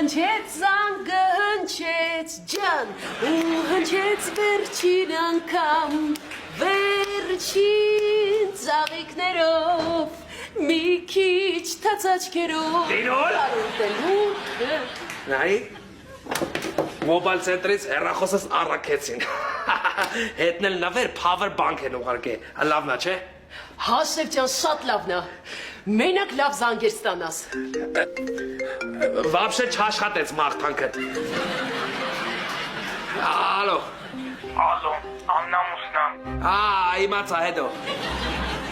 Հնչեց զանգը, հնչեց ջան, ու հնչեց վերջին անգամ, վերջին ծաղիկներով, մի քիչ թացաչքերով։ Տիրոլ։ Նայի, մոբայլ ցենտրից հեռախոսս առաքեցին։ Հետնել նավեր power bank են ուղարկե, լավնա չէ։ Հասև ջան, շատ լավն է, մենակ լավ զանգեր ստանաս։ Վաբշե չաշխատեց մարդանքդ։ Ալո։ Ալո, աննամուսնա։ Իմացա հետո։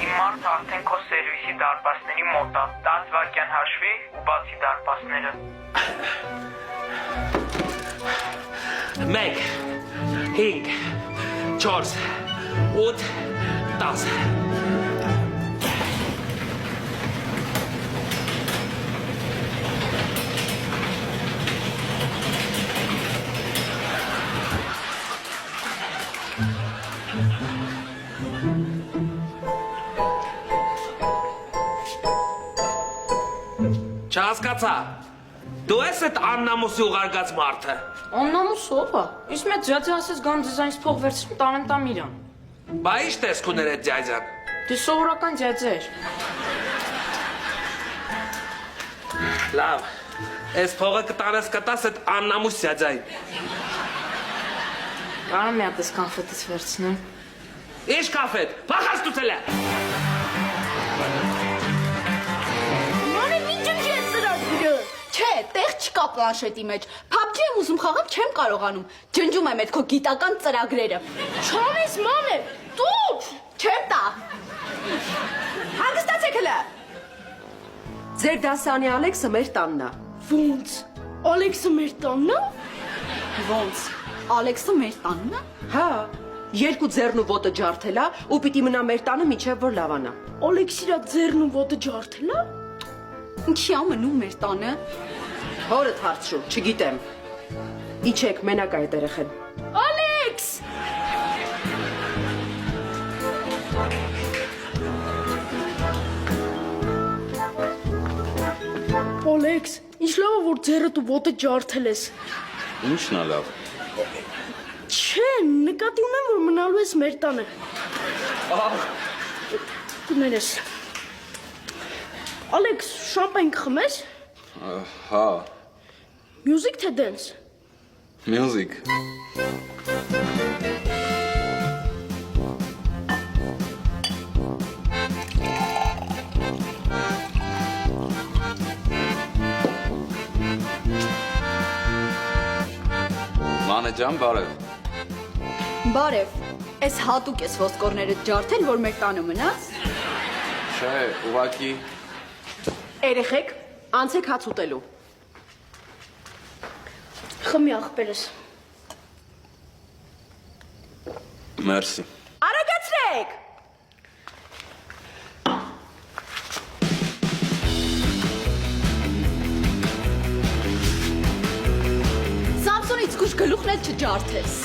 Իմ մարդը արդեն քո սերվիսի դարպասների մոտ է, 10 վայրկյան հաշվի ու բացի դարպասները։ 1, 5, 4, 8, 10 Չհասկացա, դու ես այդ աննամուսի ուղարկած մարդը։ Աննամուս ով է։ Իսկ մեծ ջաջը ասես գամ դիզայնից փող վերցնում տանեմ տամ իրան։ Բա ի՞նչ տեսք ուներ այդ ջայջան։ Դե սովորական ջաջը էր։ Լավ, այս փողը կտանես կտաս այդ աննամուս ջայջային։ Կարամ մի հատ էս կոնֆետից վերցնեմ։ Ինչ կաֆետ, փախաստուցել է։ Չէ, տեղ չկա պլանշետի մեջ, PUBG եմ ուզում խաղամ չեմ կարողանում, ջնջում եմ այդ քո գիտական ծրագրերը։ Չանես մամե, դու։ Չեմ տա։ Հանգստացեք հլը։ Ձեր դասանի Ալեքսը մեր տանն է։ Ոնց։ Ալեքսը մեր տանն է։ Ոնց, Ալեքսը մեր տանն է։ Հա, երկու ձեռն ու ոտը ջարդել է ու պիտի մնա մեր տանը մինչև որ լավանա։ Ալեքսիրա ձեռն ու ոտը ջարդել է։ Ինչի ա մնում մեր տանը։ Հորդ հարցրու, չգիտեմ։ Իջեք, մենակ այդ երեխեն։ Ալեքս։ Ալեքս, ինչ լավ է որ ձեռդ ու ոտը ջարդել ես։ Ինչն է լավ։ Չէ, նկատի ունեմ որ մնալու ես մեր տանը։ Կներես։ Ալեքս, շամպայն կխմես։ Հա, Music թե dance։ music։ Մանե ջան, բարև։ Բարև, այս հատուկ ես ոսկորները ջարդել, որ մեր տանը մնաս։ Չէ, ուղակի Երեխեք, անցեք հաց ուտելու։ Խմի աղբերս։ մերսի։ Արագացրեք։ Սամսոնից կուշ գլուխն էլ չջարդես։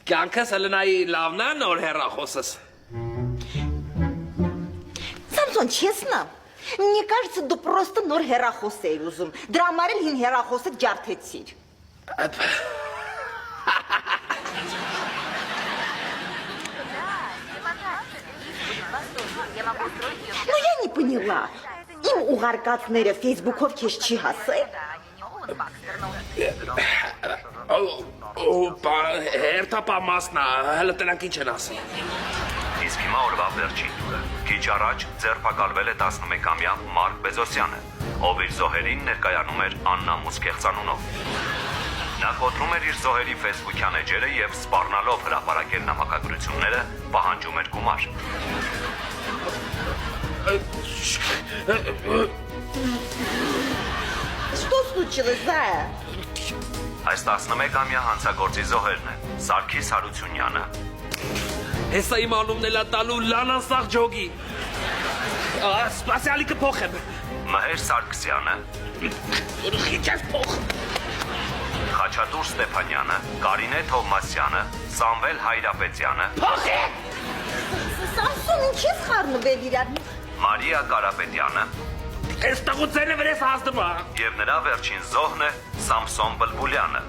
Կյանքս հլնայի լավնա նոր հեռախոսս։ Самсон, честно? Мне кажется, ты просто нор հեռախոսեր ուզում։ Դրա համար էլ հին հեռախոսը ջարդեցիր։ Ну я не поняла. Им ուղարկածները Facebook-ով քեզ չի հասել։ Հերթապա մասնա, հլը տնանք ինչ են ասի։ Իսկ հիմա օրվա վերջին տուրը։ Քիչ առաջ ձերբակալվել է 11-ամյա Մարկ Բեզոսյանը, ով իր զոհերին ներկայանում էր աննամուս կեղծանունով։ Նա կոտրում էր իր զոհերի Facebook-յան էջերը եւ սպառնալով հրապարակել նամակագրությունները պահանջում էր գումար։ Что случилось, Зая? Այս 11-ամյա հանցագործի զոհերն են Սարգիս Հարությունյանը, Հեսա իմ անումն էլա տալու լանասաղ ջոգի։ Սպասյալի կփոխեմ։ Մհեր Սարգսյանը, Ուրիշի չես փող։ Խաչատուր Ստեփանյանը, Կարինե Թովմասյանը, Սամվել Հայրապետյանը, Փող է։ Սամսոն ինչ ես խառնվել իրար։ Մարիա Կարապետյանը Այս տղուցենը վրես հասնում է։ եւ նրա վերջին զոհն է Սամսոն Բլբուլյանը։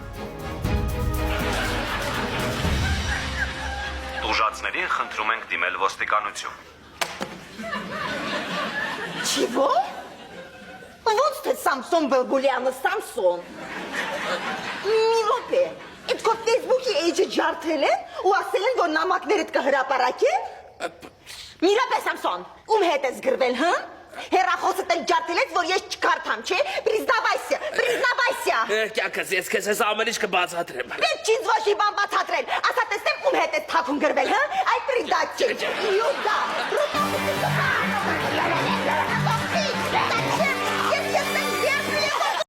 Տուժածներին խնդրում ենք դիմել ոստիկանություն։ Չիվո։ Ոնց թե Սամսոն Բլբուլյանը Սամսոն։ Մի րոպե։ Այդ քո Facebook-ի էջը ջարդել են ու ասել են, որ նամակներդ կհրապարակեն։ Մի րոպե Սամսոն, ում հետ ես գրվել, հա? Հերախոսդ էլ ջարդել ես, որ ես չկարդամ, չէ՞։ Признавайся, признавайся։ Կյակս ես քեզ այս ամեն ինչ կբացատրեմ։ Պետք չի ոչ մի բան բացատրել։ Ասա տեսնեմ ում հետ ես թաքուն գրվել, հա? Այ պրիդաչի։ Իուդա։